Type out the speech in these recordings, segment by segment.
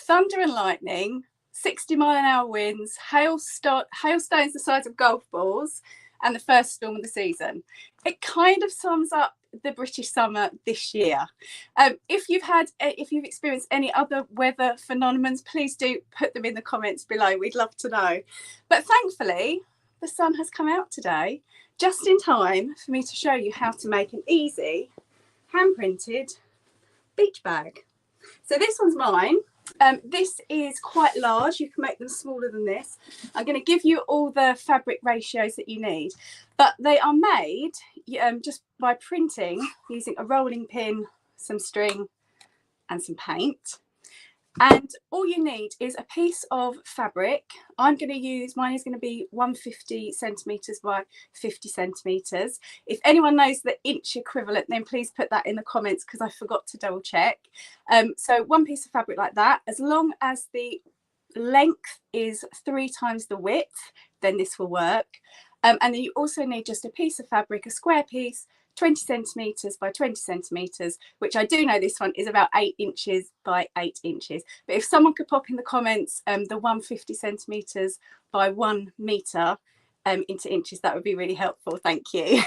thunder and lightning, 60-mile-an-hour winds, hailstones the size of golf balls, and the first storm of the season. It kind of sums up the British summer this year. If you've experienced any other weather phenomena, please do put them in the comments below. We'd love to know. But thankfully, the sun has come out today, just in time for me to show you how to make an easy hand-printed beach bag. So this one's mine. This is quite large. You can make them smaller than this. I'm going to give you all the fabric ratios that you need, but they are made just by printing using a rolling pin, some string and some paint. And all you need is a piece of fabric. I'm going to use, mine is going to be 150 centimetres by 50 centimetres. If anyone knows the inch equivalent, then please put that in the comments because I forgot to double check. So one piece of fabric like that, as long as the length is 3 times the width, then this will work. And then you also need just a piece of fabric, a square piece, 20 centimetres by 20 centimetres, which I do know this one is about 8 inches by 8 inches. But if someone could pop in the comments the 150 centimetres by 1 metre into inches, that would be really helpful. Thank you.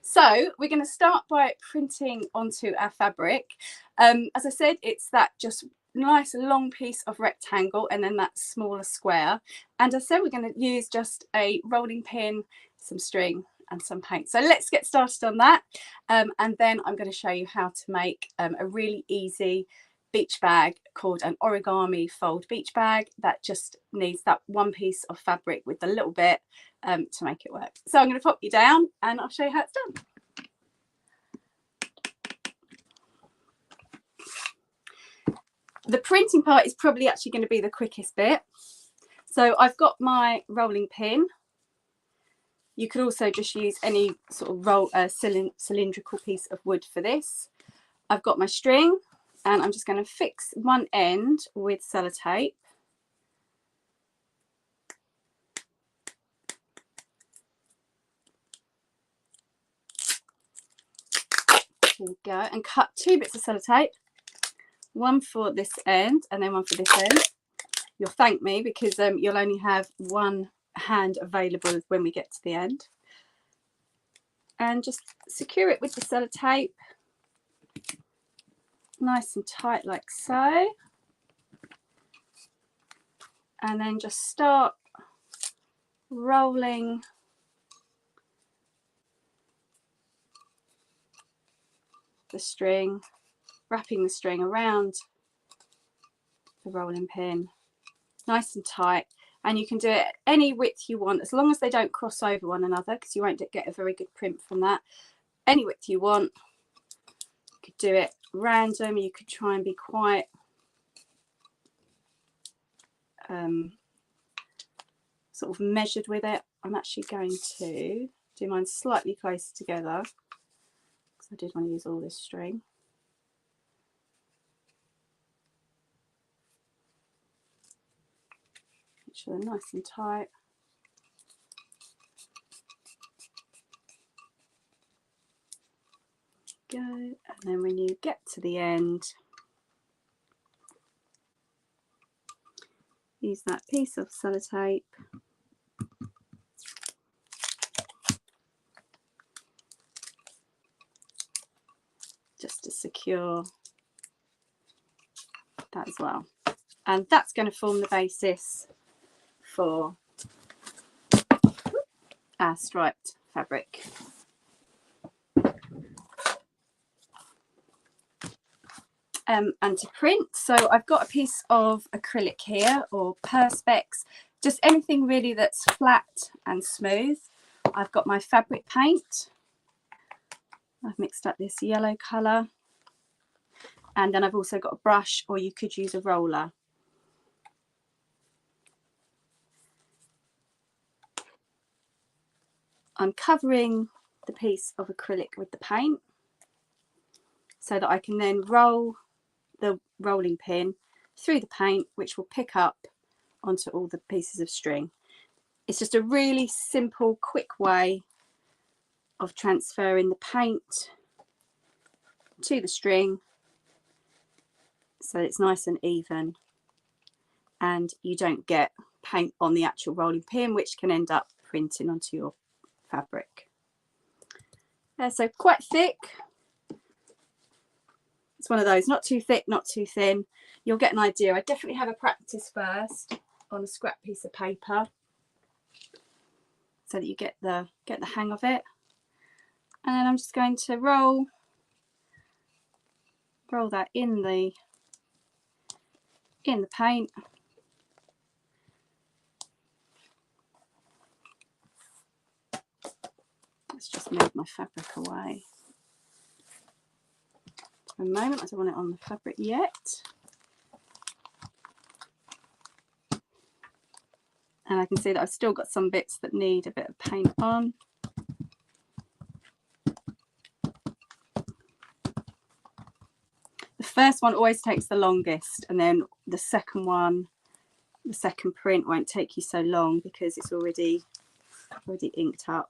So we're going to start by printing onto our fabric. As I said, it's that just nice long piece of rectangle and then that smaller square. And as I said, we're going to use just a rolling pin, some string and some paint. So let's get started on that, and then I'm going to show you how to make a really easy beach bag called an origami fold beach bag that just needs that one piece of fabric with a little bit to make it work. So I'm going to pop you down and I'll show you how it's done. The printing part is probably actually going to be the quickest bit. So I've got my rolling pin. You could also just use any sort of cylindrical piece of wood for this. I've got my string and I'm just going to fix one end with sellotape. Here we go, and cut 2 bits of sellotape, one for this end and then one for this end. You'll thank me because you'll only have one hand available when we get to the end, and just secure it with the sellotape nice and tight like so, and then just start rolling the string, wrapping the string around the rolling pin nice and tight. And you can do it any width you want, as long as they don't cross over one another, because you won't get a very good print from that. Any width you want. You could do it random. You could try and be quite sort of measured with it. I'm actually going to do mine slightly closer together because I did want to use all this string. Make sure they're nice and tight. Go, and then when you get to the end, use that piece of sellotape just to secure that as well. And that's going to form the basis for our striped fabric. And to print, so I've got a piece of acrylic here, or perspex, just anything really that's flat and smooth. I've got my fabric paint. I've mixed up this yellow colour, and then I've also got a brush, or you could use a roller. I'm covering the piece of acrylic with the paint so that I can then roll the rolling pin through the paint, which will pick up onto all the pieces of string. It's just a really simple, quick way of transferring the paint to the string so it's nice and even, and you don't get paint on the actual rolling pin, which can end up printing onto your fabric. So quite thick. It's one of those, not too thick, not too thin. You'll get an idea. I definitely have a practice first on a scrap piece of paper so that you get the hang of it. And then I'm just going to roll that in the paint. Let's just move my fabric away for a moment. I don't want it on the fabric yet. And I can see that I've still got some bits that need a bit of paint on. The first one always takes the longest, and then the second print won't take you so long because it's already inked up.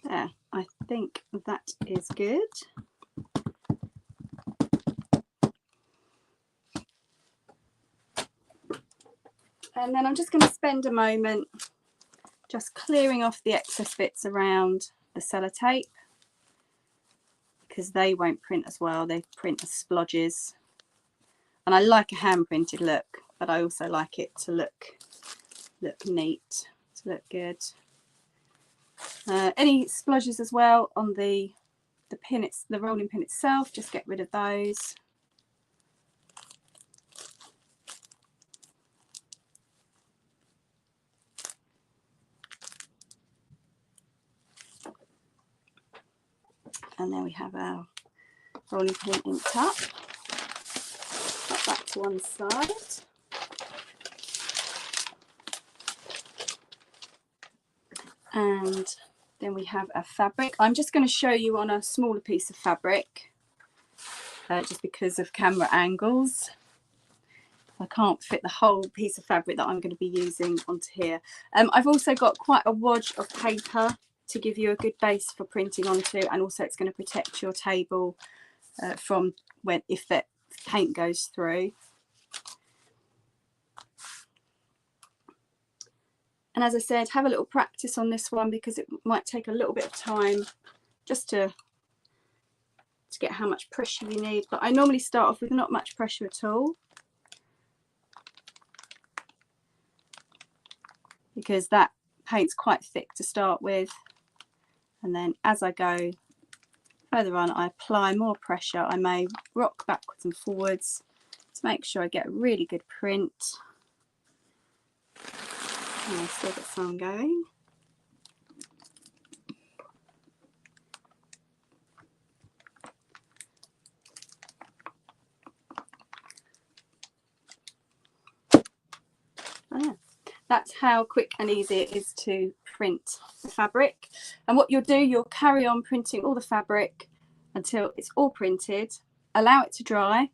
There, I think that is good. And then I'm just going to spend a moment just clearing off the excess bits around the sellotape, because they won't print as well. They print as splodges. And I like a hand printed look, but I also like it to look neat, to look good. Any splodges as well on the pin, the rolling pin itself, just get rid of those. And then we have our rolling pin inked up. Put that to one side. And then we have our fabric. I'm just going to show you on a smaller piece of fabric, just because of camera angles. I can't fit the whole piece of fabric that I'm going to be using onto here. I've also got quite a wad of paper to give you a good base for printing onto, and also it's going to protect your table from if that paint goes through. And as I said, have a little practice on this one because it might take a little bit of time just to get how much pressure you need. But I normally start off with not much pressure at all, because that paint's quite thick to start with. And then as I go further on, I apply more pressure. I may rock backwards and forwards to make sure I get a really good print. And I've still got some going. Oh yeah. That's how quick and easy it is to print the fabric. And what you'll do, you'll carry on printing all the fabric until it's all printed. Allow it to dry.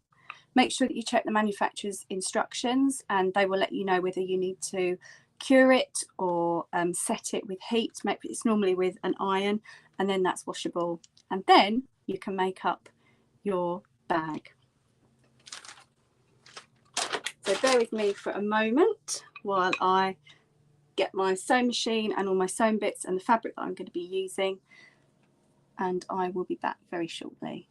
Make sure that you check the manufacturer's instructions, and they will let you know whether you need to cure it or set it with heat. It's normally with an iron, and then that's washable. And then you can make up your bag. So bear with me for a moment while I get my sewing machine and all my sewing bits and the fabric that I'm going to be using, and I will be back very shortly.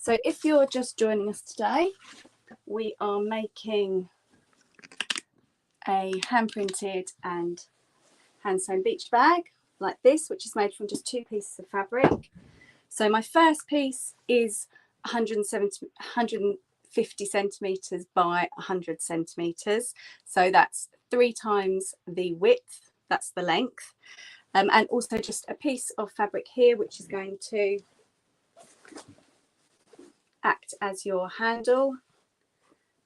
So if you're just joining us today, we are making a hand printed and hand sewn beach bag like this, which is made from just 2 pieces of fabric. So my first piece is 150 50 centimeters by 100 centimeters. So that's 3 times the width, that's the length. And also just a piece of fabric here, which is going to act as your handle,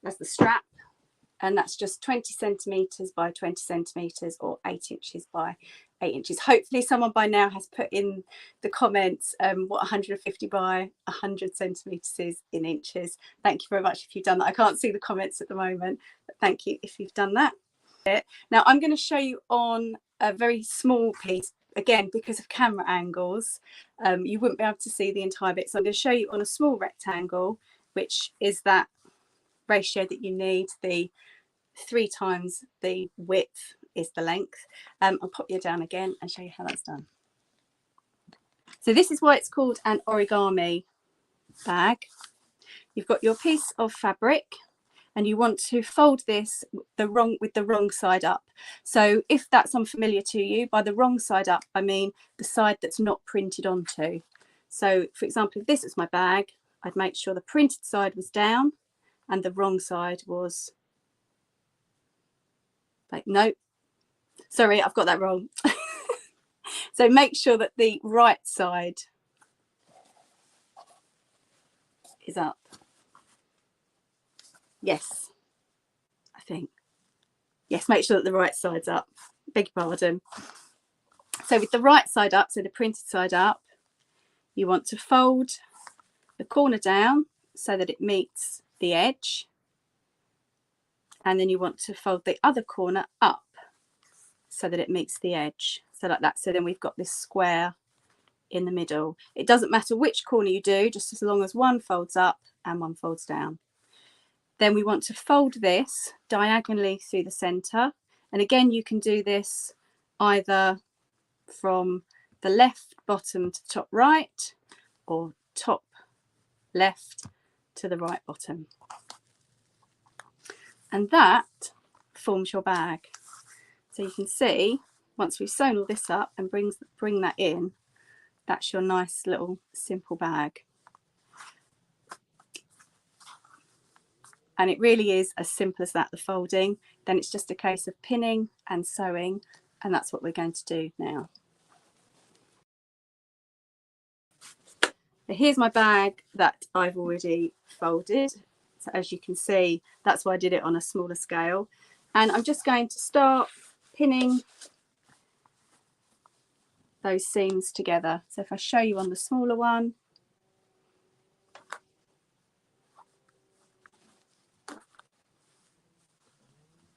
as the strap. And that's just 20 centimeters by 20 centimeters, or 8 inches by 8 inches. Hopefully someone by now has put in the comments what 150 by 100 centimeters is in inches. Thank you very much if you've done that. I can't see the comments at the moment, but thank you if you've done that. Now I'm going to show you on a very small piece, again because of camera angles, you wouldn't be able to see the entire bit, so I'm going to show you on a small rectangle, which is that ratio that you need. The 3 times the width is the length. I'll pop you down again and show you how that's done. So this is why it's called an origami bag. You've got your piece of fabric and you want to fold this with the wrong side up. So if that's unfamiliar to you, by the wrong side up I mean the side that's not printed onto. So for example, if this was my bag, I'd make sure the printed side was down and the wrong side was like, no, sorry, I've got that wrong. So make sure that the right side is up. Yes, I think. Yes, make sure that the right side's up. Beg your pardon. So with the right side up, so the printed side up, you want to fold the corner down so that it meets the edge. And then you want to fold the other corner up so that it meets the edge. So like that. So then we've got this square in the middle. It doesn't matter which corner you do, just as long as one folds up and one folds down. Then we want to fold this diagonally through the center. And again, you can do this either from the left bottom to top right, or top left to the right bottom. And that forms your bag. So you can see, once we've sewn all this up and bring that in, that's your nice little simple bag. And it really is as simple as that, the folding. Then it's just a case of pinning and sewing, and that's what we're going to do now. So here's my bag that I've already folded. So as you can see, that's why I did it on a smaller scale. And I'm just going to start pinning those seams together. So if I show you on the smaller one,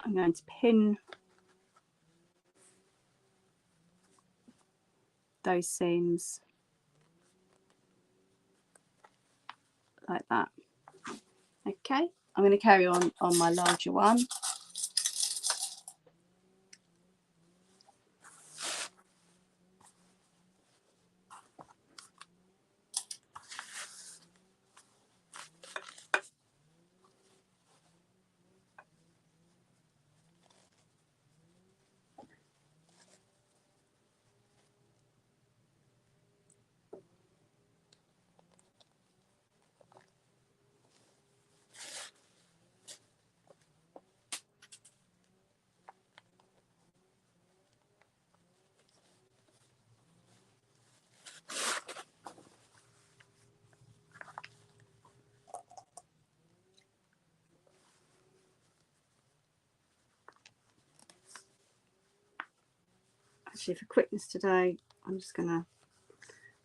I'm going to pin those seams like that. Okay, I'm going to carry on my larger one. Actually, for quickness today, I'm just going to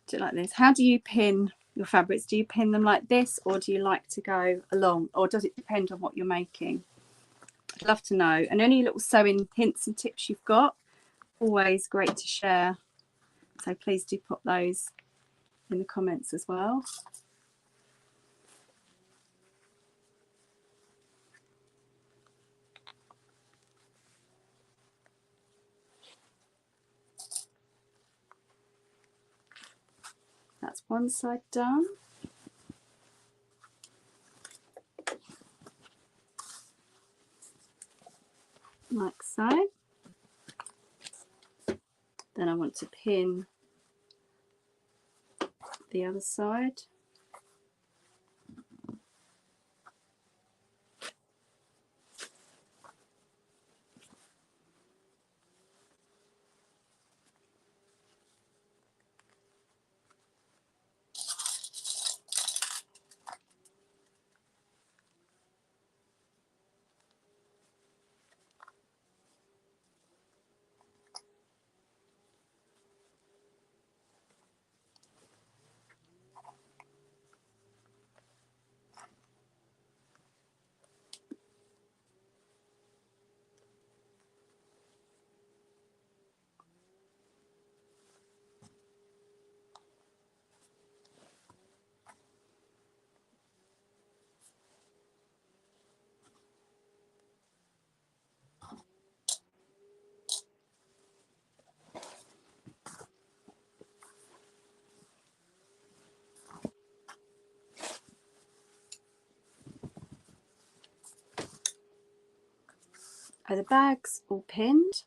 do it like this. How do you pin your fabrics? Do you pin them like this, or do you like to go along, or does it depend on what you're making? I'd love to know. And any little sewing hints and tips you've got, always great to share. So please do pop those in the comments as well. That's one side done. Like so. Then I want to pin the other side. Are the bags all pinned?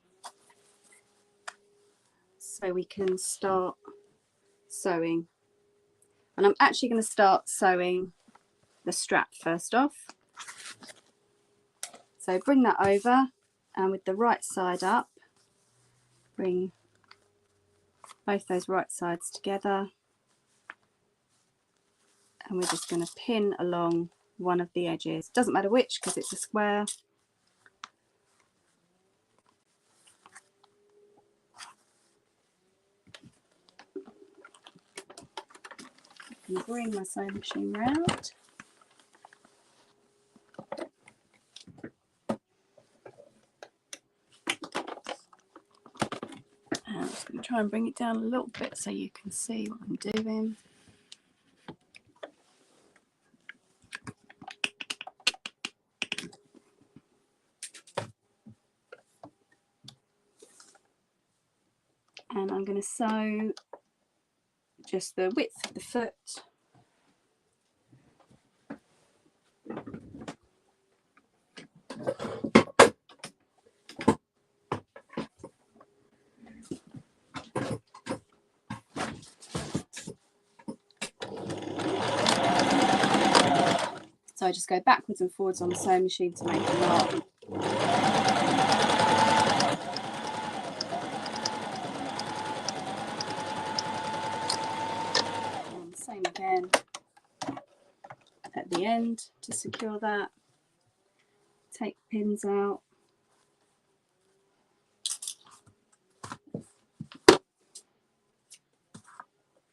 So we can start sewing. And I'm actually going to start sewing the strap first off. So bring that over, and with the right side up, bring both those right sides together, and we're just going to pin along one of the edges. Doesn't matter which, because it's a square. And bring my sewing machine round. And I'm just going to try and bring it down a little bit so you can see what I'm doing. And I'm going to sew just the width of the foot. So I just go backwards and forwards on the sewing machine to make a knot. And same again at the end to secure that. Take the pins out.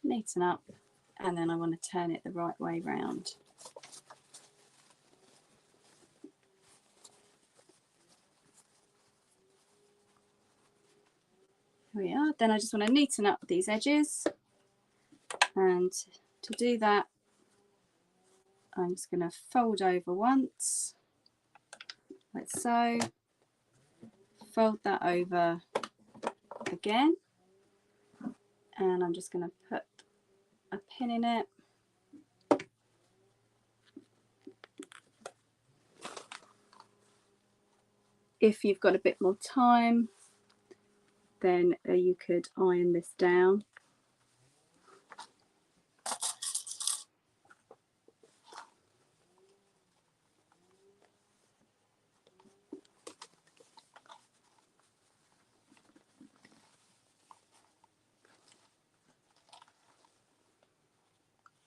Neaten up, and then I want to turn it the right way round. Here we are. Then I just want to neaten up these edges, and to do that I'm just going to fold over once, like so, fold that over again, and I'm just going to put a pin in it. If you've got a bit more time, then you could iron this down.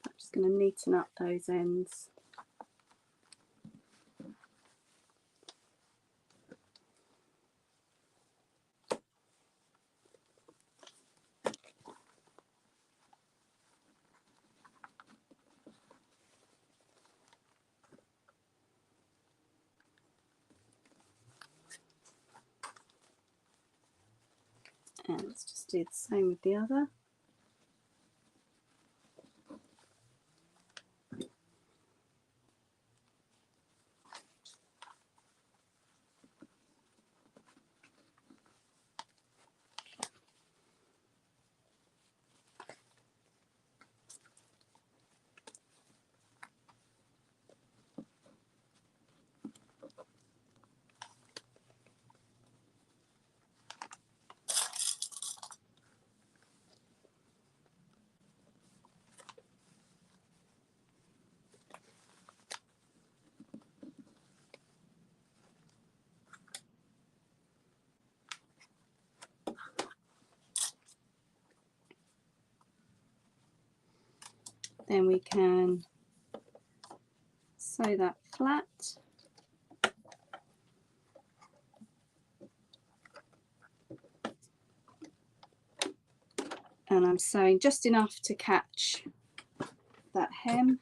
I'm just going to neaten up those ends. And let's just do the same with the other. Then we can sew that flat. And I'm sewing just enough to catch that hem,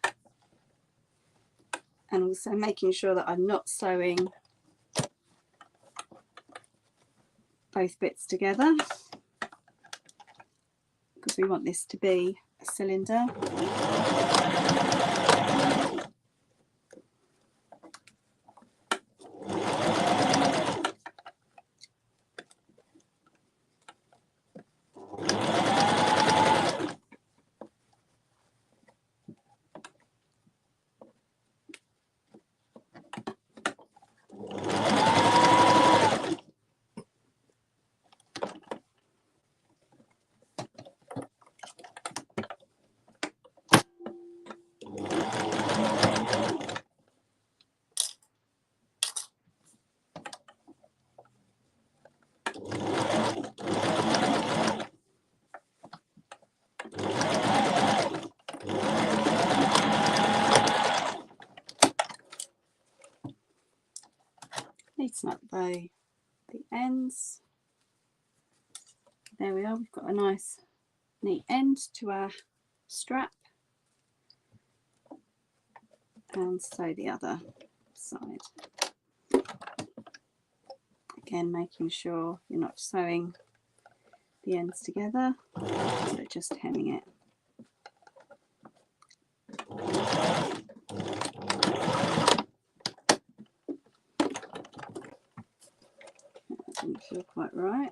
and also making sure that I'm not sewing both bits together, because we want this to be a cylinder. neaten up the ends. There we are, we've got a nice neat end to our strap, and so the other side. Again, making sure you're not sewing the ends together, but just hemming it. That didn't feel quite right.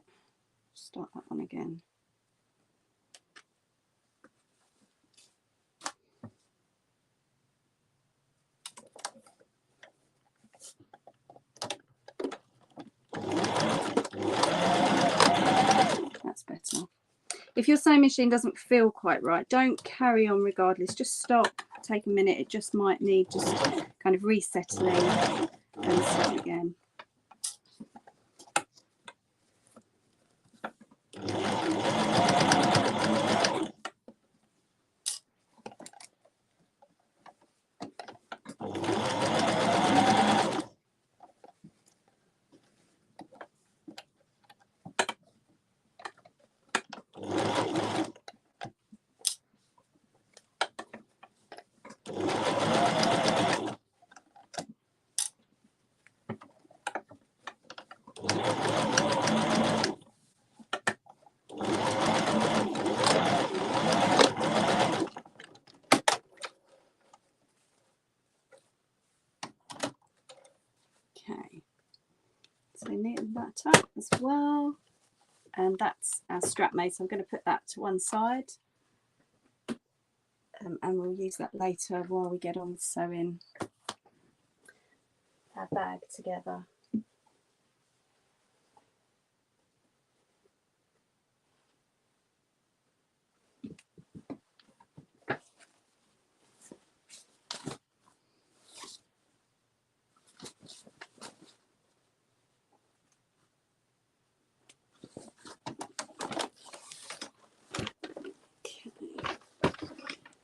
Start that one again. That's better. If your sewing machine doesn't feel quite right, don't carry on regardless. Just stop, take a minute. It just might need just kind of resettling and start again. Okay, so neaten that up as well, and that's our strap made. So I'm going to put that to one side, and we'll use that later while we get on with sewing our bag together.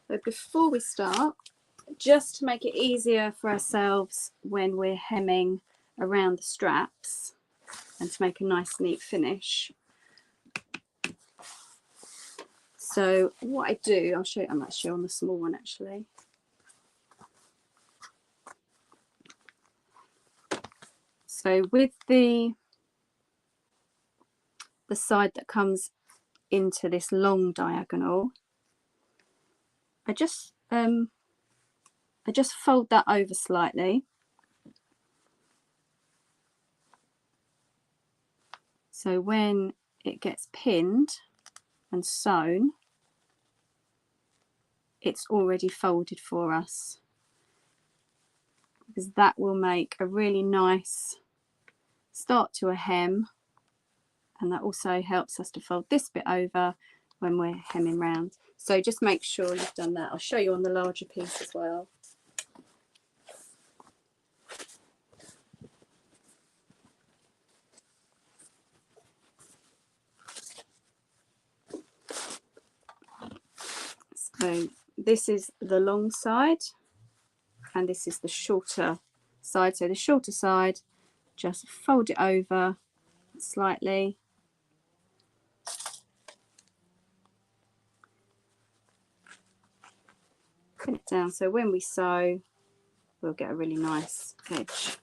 So before we start, just to make it easier for ourselves when we're hemming around the straps and to make a nice neat finish. So what I do, I'll show you, I'm actually on the small one actually. So with the side that comes into this long diagonal, I just fold that over slightly. So when it gets pinned and sewn, it's already folded for us, because that will make a really nice start to a hem, and that also helps us to fold this bit over when we're hemming round. So just make sure you've done that. I'll show you on the larger piece as well. So this is the long side and this is the shorter side. So the shorter side, just fold it over slightly. Pin it down so when we sew, we'll get a really nice edge.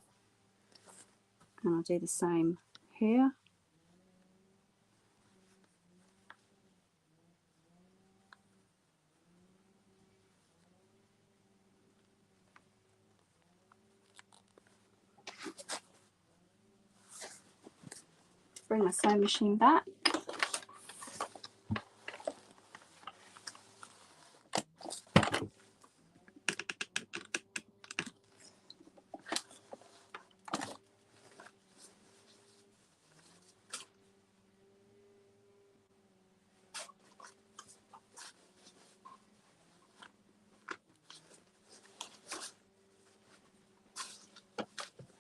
And I'll do the same here. Bring my sewing machine back.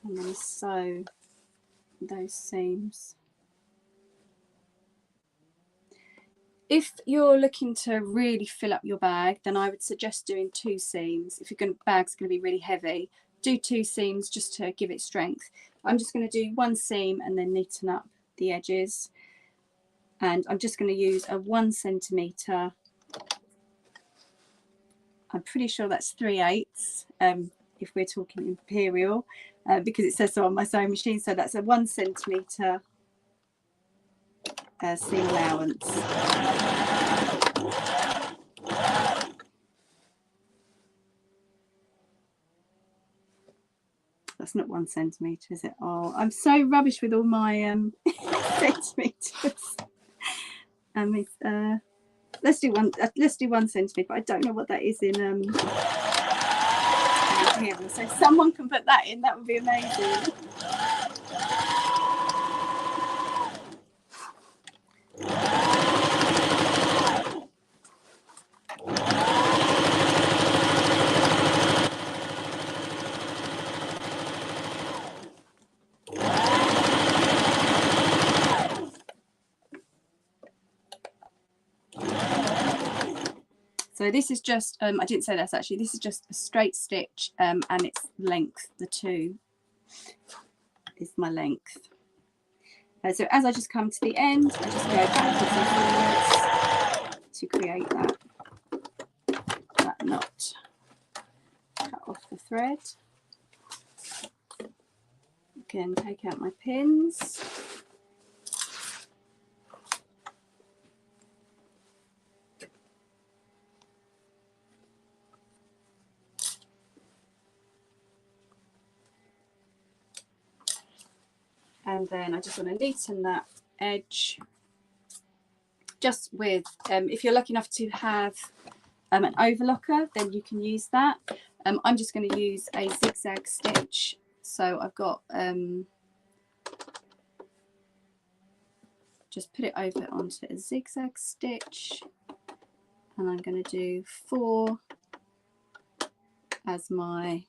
And then sew those seams. If you're looking to really fill up your bag, then I would suggest doing 2 seams. If your bag's going to be really heavy, do 2 seams just to give it strength. I'm just going to do 1 seam and then neaten up the edges, and I'm just going to use a 1 centimetre, I'm pretty sure that's 3/8 if we're talking imperial, because it says so on my sewing machine, so that's a 1 centimetre seam allowance. That's not 1 centimetre, is it? Oh, I'm so rubbish with all my centimetres. Let's do 1 centimetre, but I don't know what that is in here. So if someone can put that in, that would be amazing. So this is just, I didn't say this actually, this is just a straight stitch, and its length, the 2 is my length. So as I just come to the end, I just go backwards and forwards to create that knot. Cut off the thread. Again, take out my pins. And then I just want to neaten that edge just with, if you're lucky enough to have an overlocker, then you can use that. I'm just going to use a zigzag stitch. So I've got, just put it over onto a zigzag stitch, and I'm going to do 4 as my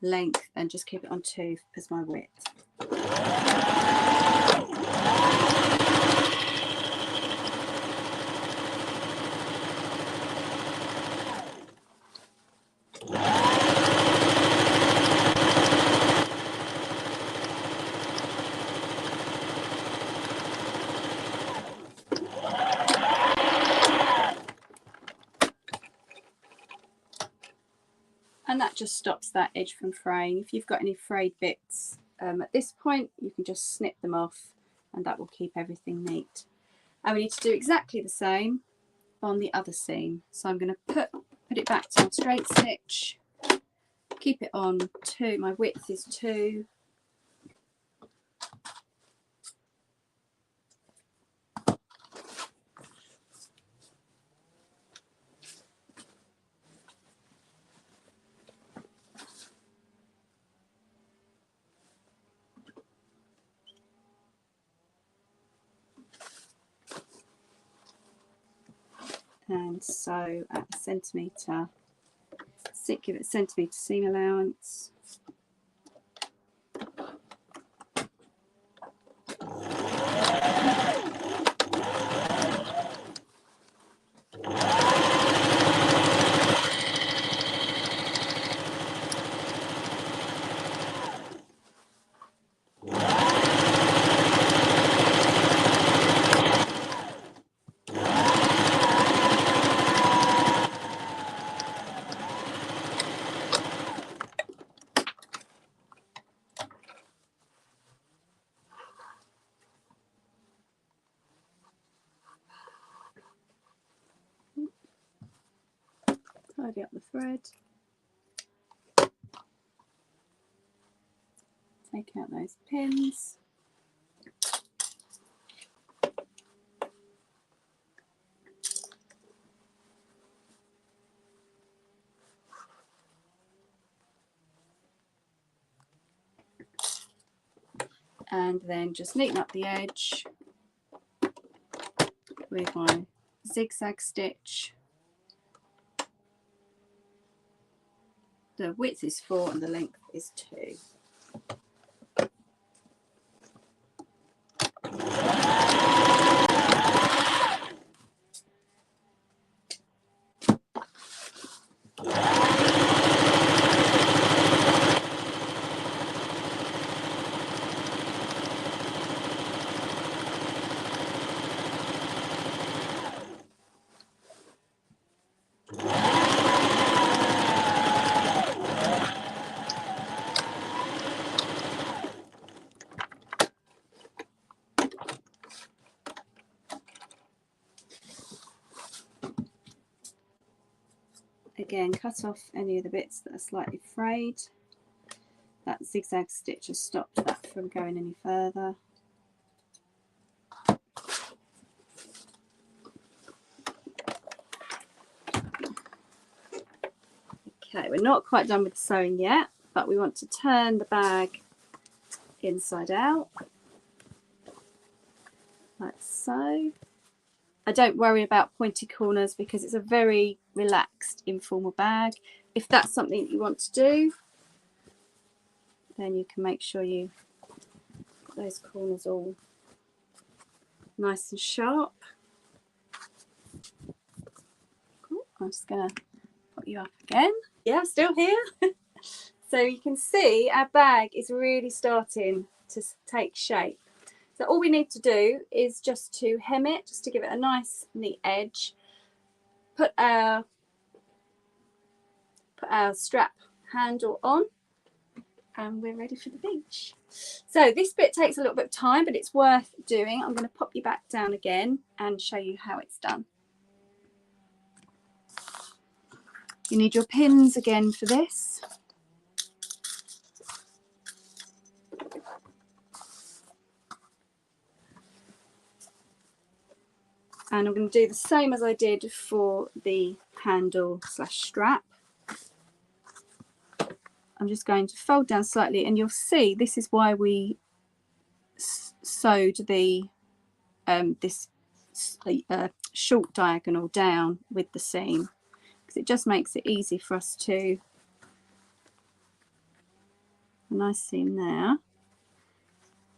length and just keep it on 2 as my width. And that just stops that edge from fraying. If you've got any frayed bits at this point, you can just snip them off, and that will keep everything neat. And we need to do exactly the same on the other seam. So I'm going to put it back to a straight stitch, keep it on 2, my width is 2. And so at a centimetre, give it a centimetre seam allowance. Tidy up the thread, take out those pins, and then just neaten up the edge with my zigzag stitch. The width is 4 and the length is 2. Again, cut off any of the bits that are slightly frayed. That zigzag stitch has stopped that from going any further. Okay, we're not quite done with the sewing yet, but we want to turn the bag inside out, like so. I don't worry about pointy corners because it's a very relaxed, informal bag. If that's something you want to do, then you can make sure you get those corners all nice and sharp. Cool. I'm just going to put you up again. Yeah, I'm still here. So you can see our bag is really starting to take shape. So all we need to do is just to hem it, just to give it a nice neat edge. Put our strap handle on, and we're ready for the beach. So this bit takes a little bit of time, but it's worth doing. I'm going to pop you back down again and show you how it's done. You need your pins again for this. And I'm going to do the same as I did for the handle slash strap. I'm just going to fold down slightly, and you'll see this is why we sewed the this short diagonal down with the seam, because it just makes it easy for us to, a nice seam there,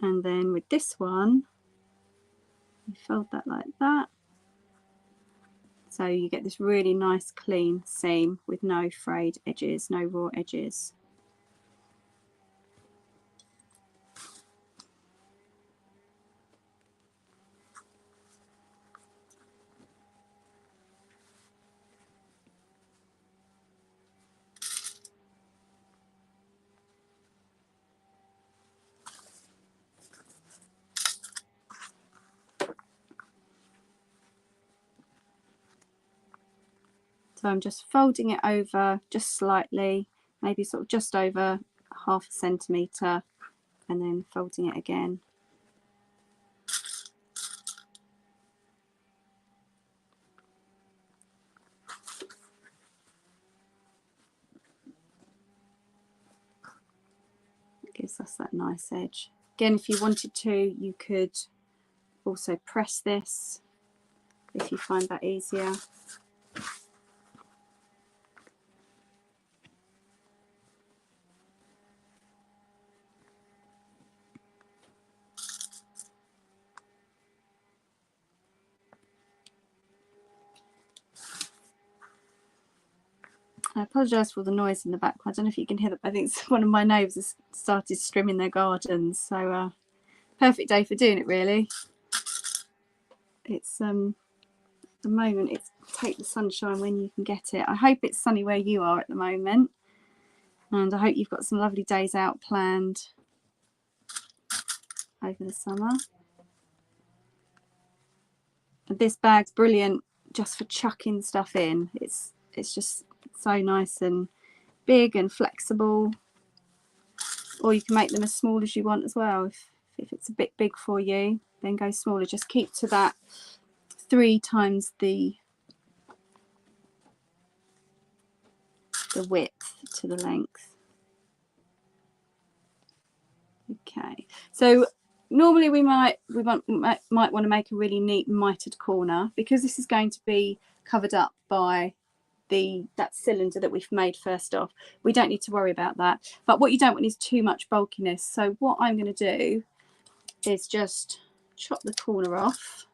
and then with this one you fold that like that, so you get this really nice clean seam with no frayed edges, no raw edges. So I'm just folding it over just slightly, maybe sort of just over ½ centimetre, and then folding it again. It gives us that nice edge. Again, if you wanted to, you could also press this if you find that easier. I apologise for the noise in the background. I don't know if you can hear that. I think one of my neighbours has started trimming their gardens, so perfect day for doing it really. It's at the moment it's take the sunshine when you can get it. I hope it's sunny where you are at the moment, and I hope you've got some lovely days out planned over the summer. And this bag's brilliant just for chucking stuff in. It's just so nice and big and flexible, or you can make them as small as you want as well. If it's a bit big for you, then go smaller. Just keep to that 3 times the width to the length. Okay, so normally we might want to make a really neat mitered corner, because this is going to be covered up by that cylinder that we've made first off. We don't need to worry about that, but what you don't want is too much bulkiness. So what I'm going to do is just chop the corner off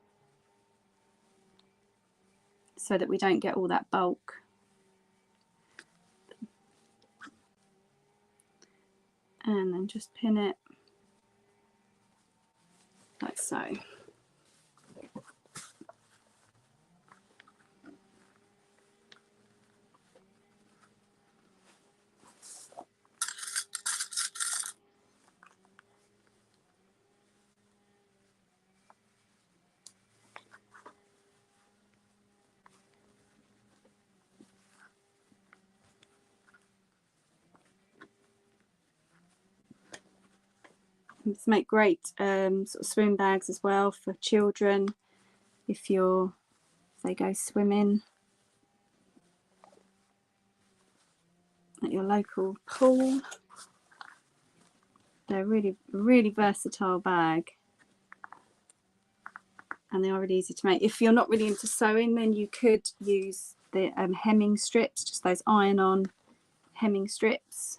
so that we don't get all that bulk. And then just pin it like so. These make great sort of swim bags as well for children if they go swimming at your local pool. They're really, really versatile bag, and they are really easy to make. If you're not really into sewing, then you could use the hemming strips, just those iron-on hemming strips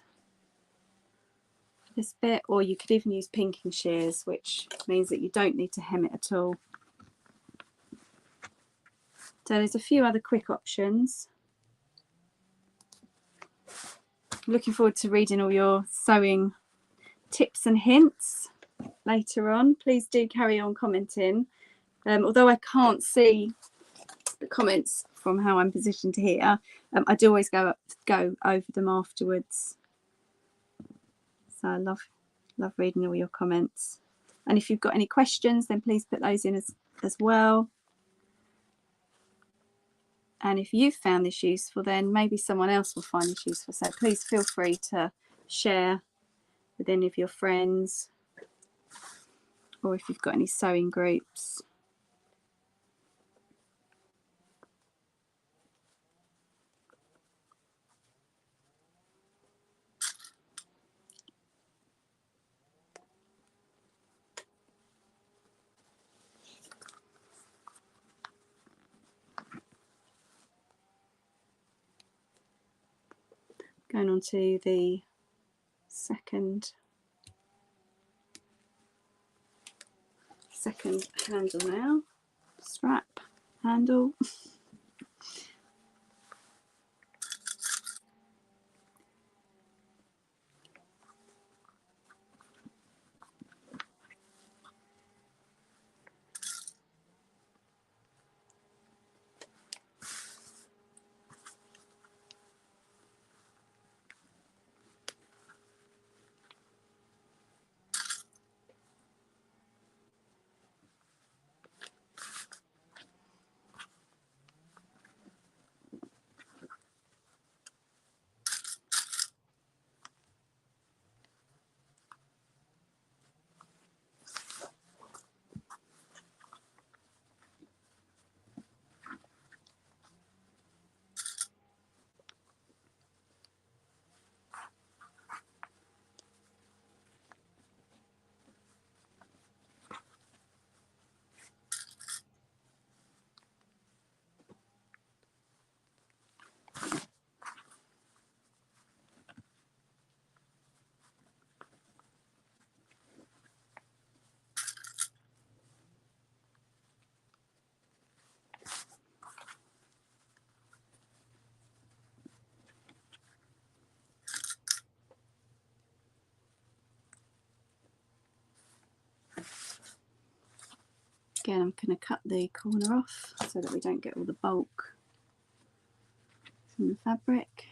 for this bit, or you could even use pinking shears, which means that you don't need to hem it at all. So there's a few other quick options. I'm looking forward to reading all your sewing tips and hints later on. Please do carry on commenting. Although I can't see the comments from how I'm positioned here, I do always go over them afterwards. So I love reading all your comments. And if you've got any questions, then please put those in as well. And if you've found this useful, then maybe someone else will find this useful. So please feel free to share with any of your friends, or if you've got any sewing groups. Going on to the second handle now, strap handle. Again, I'm going to cut the corner off so that we don't get all the bulk from the fabric.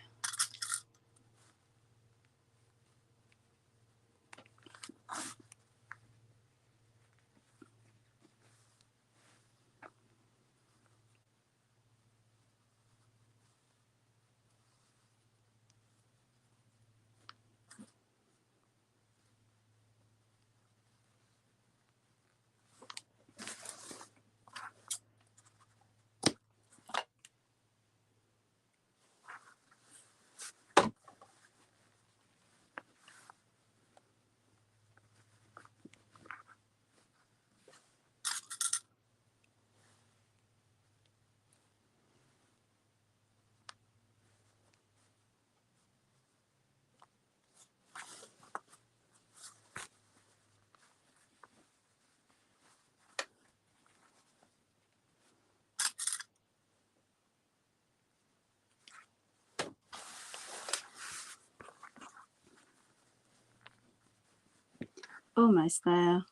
Almost there.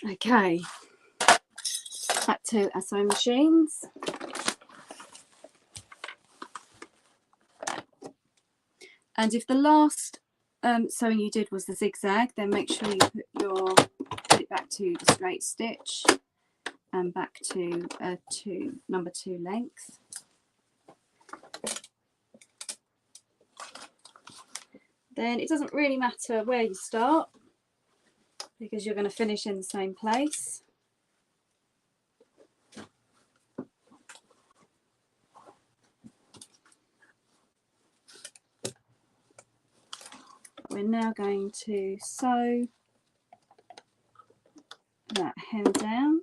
Okay, back to our sewing machines. And if the last sewing you did was the zigzag, then make sure you put it back to the straight stitch and back to number 2 length. Then it doesn't really matter where you start because you're going to finish in the same place. We're now going to sew that hem down.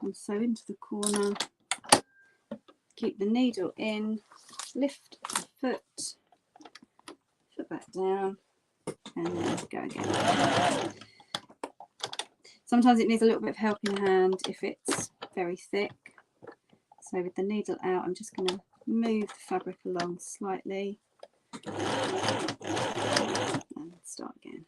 And sew into the corner, keep the needle in, lift the foot back down, and then go again. Sometimes it needs a little bit of helping hand if it's very thick. So with the needle out, I'm just going to move the fabric along slightly and start again.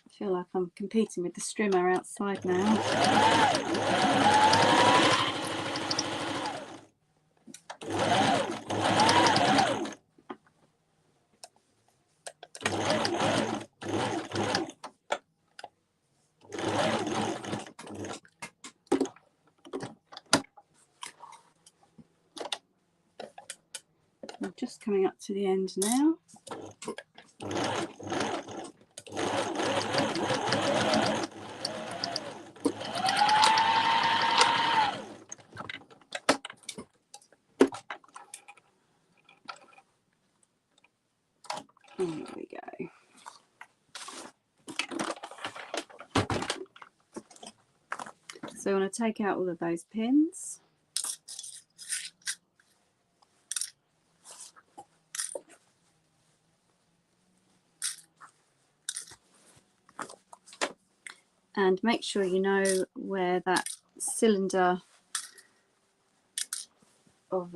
I feel like I'm competing with the strimmer outside now. I'm just coming up to the end now. There we go. So I want to take out all of those pins. And make sure you know where that cylinder of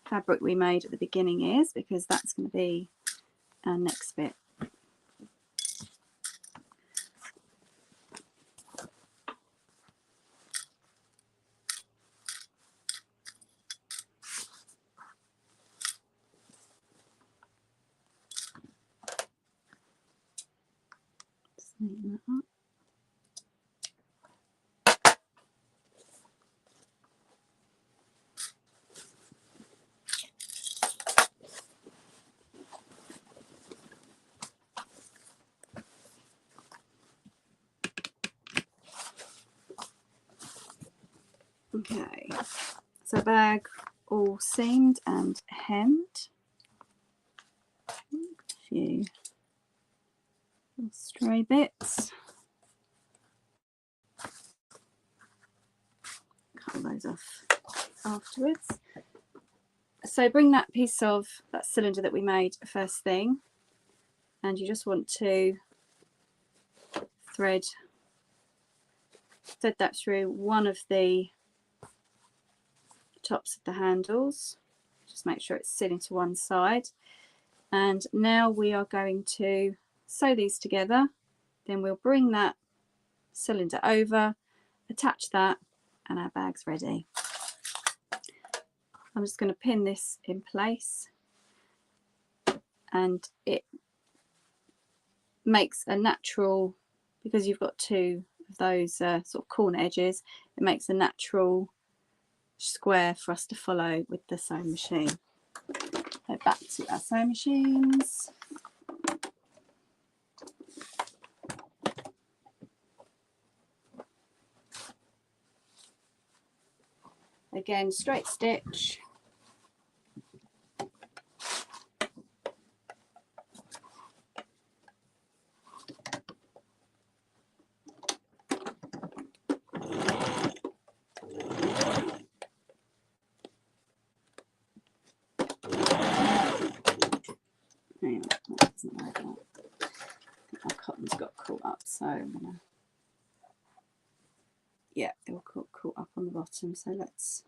fabric we made at the beginning is, because that's going to be our next bit. Just neaten that up. Okay, so bag all seamed and hemmed. A few stray bits. Cut those off afterwards. So bring that piece of that cylinder that we made first thing, and you just want to thread that through one of the tops of the handles. Just make sure it's sitting to one side. And now we are going to sew these together. Then we'll bring that cylinder over, attach that, and our bag's ready. I'm just going to pin this in place, and it makes a natural, because you've got two of those sort of corner edges, it makes a natural square for us to follow with the sewing machine. Go back to our sewing machines. Again, straight stitch. Hang on, that doesn't like that. I think my cotton's got caught up, so I'm gonna, yeah, it will caught up on the bottom. So let's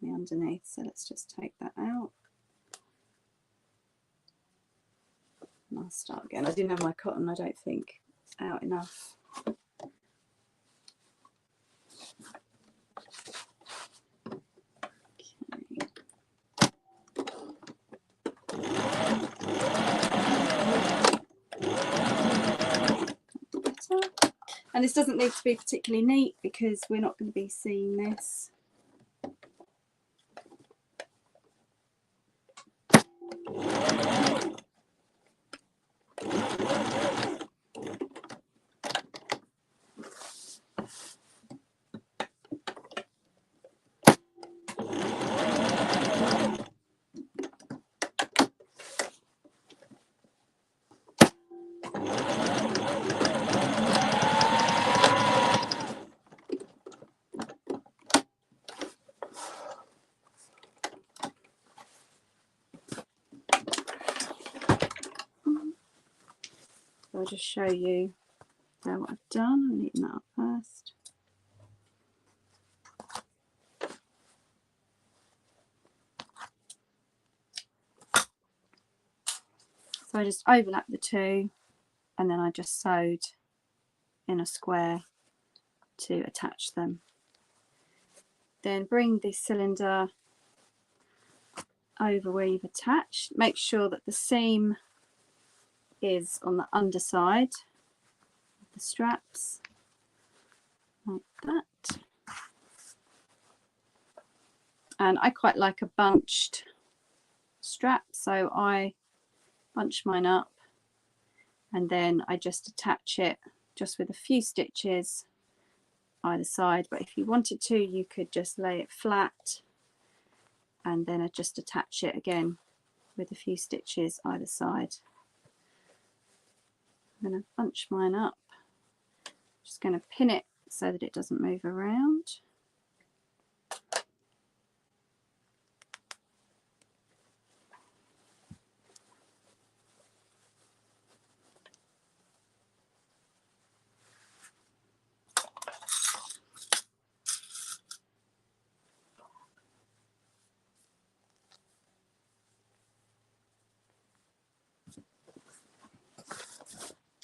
underneath. So let's just take that out. And I'll start again. I didn't have my cotton, I don't think, out enough. And this doesn't need to be particularly neat because we're not going to be seeing this. I'll just show you what I've done. I'll neaten that up first. So I just overlapped the two, and then I just sewed in a square to attach them. Then bring the cylinder over where you've attached. Make sure that the seam is on the underside of the straps, like that. And I quite like a bunched strap, so I bunch mine up and then I just attach it just with a few stitches either side. But if you wanted to, you could just lay it flat and then I just attach it again with a few stitches either side. I'm going to bunch mine up, just going to pin it so that it doesn't move around.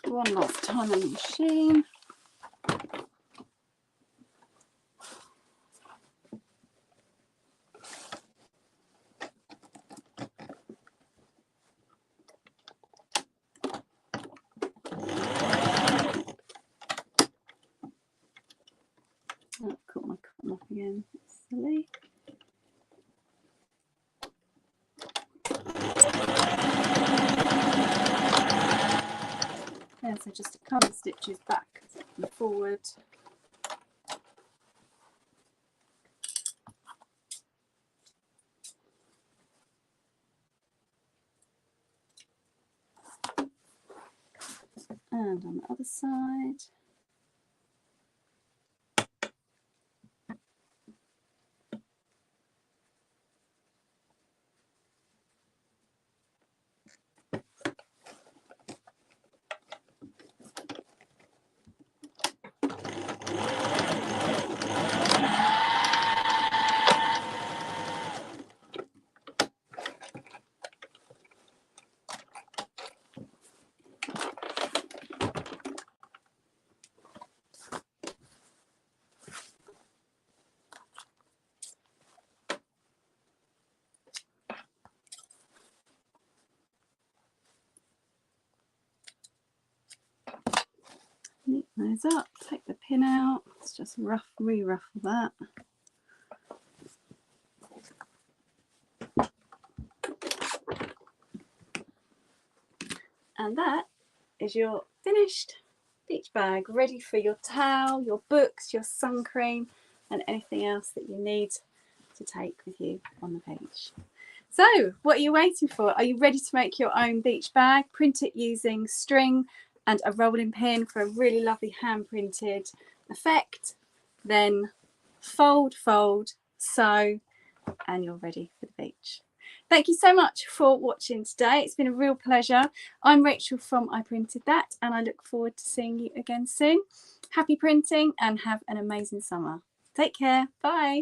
One last time on the machine. Oh, I've caught my cotton off again. That's silly. Yeah, so just a couple of stitches back and forward. And on the other side. Neat those up, take the pin out, let's just re-ruffle that. And that is your finished beach bag, ready for your towel, your books, your sun cream, and anything else that you need to take with you on the beach. So what are you waiting for? Are you ready to make your own beach bag? Print it using string and a rolling pin for a really lovely hand printed effect. Then fold, fold, sew, and you're ready for the beach. Thank you so much for watching today. It's been a real pleasure. I'm Rachel from I Printed That, and I look forward to seeing you again soon. Happy printing and have an amazing summer. Take care. Bye.